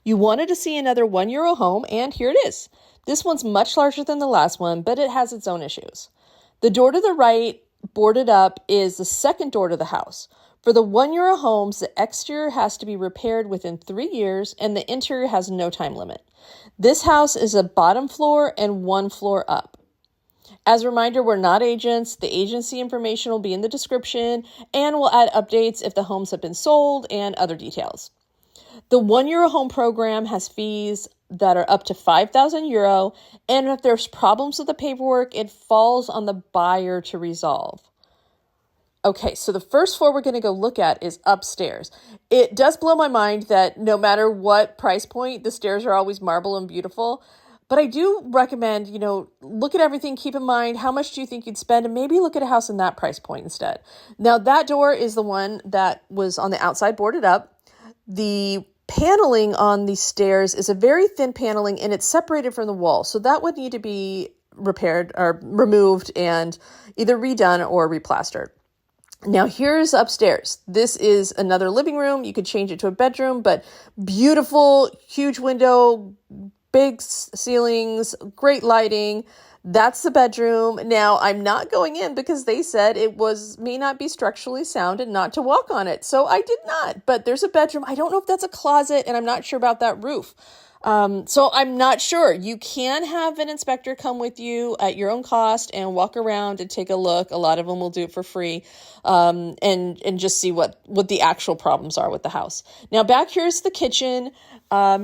You wanted to see another €1 home, and here it is. This one's much larger than the last one, but it has its own issues. The door to the right, boarded up, is the second door to the house. For the €1 homes, the exterior has to be repaired within 3 years, and the interior has no time limit. This house is a bottom floor and 1 floor up. As a reminder, we're not agents. The agency information will be in the description, and we'll add updates if the homes have been sold and other details. The €1 home program has fees that are up to €5,000, and if there's problems with the paperwork, it falls on the buyer to resolve. Okay, so the first floor we're going to go look at is upstairs. It does blow my mind that no matter what price point, the stairs are always marble and beautiful. But I do recommend, look at everything, keep in mind how much do you think you'd spend, and maybe look at a house in that price point instead. Now, that door is the one that was on the outside boarded up. The paneling on the stairs is a very thin paneling, and it's separated from the wall. So that would need to be repaired or removed and either redone or replastered. Now here's upstairs. This is another living room. You could change it to a bedroom, but beautiful, huge window, big ceilings, great lighting. That's the bedroom. Now I'm not going in because they said it may not be structurally sound and not to walk on it. So I did not, but there's a bedroom. I don't know if that's a closet, and I'm not sure about that roof. So I'm not sure. You can have an inspector come with you at your own cost and walk around and take a look. A lot of them will do it for free, and just see what the actual problems are with the house. Now back here is the kitchen.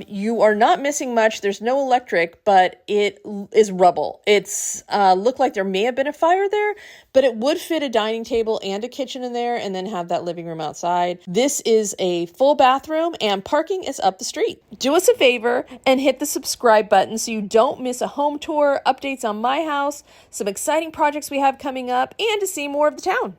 You are not missing much. There's no electric, but it is rubble. It's looked like there may have been a fire there, but it would fit a dining table and a kitchen in there, and then have that living room outside. This is a full bathroom, and parking is up the street. Do us a favor and hit the subscribe button so you don't miss a home tour, updates on my house, some exciting projects we have coming up, and to see more of the town.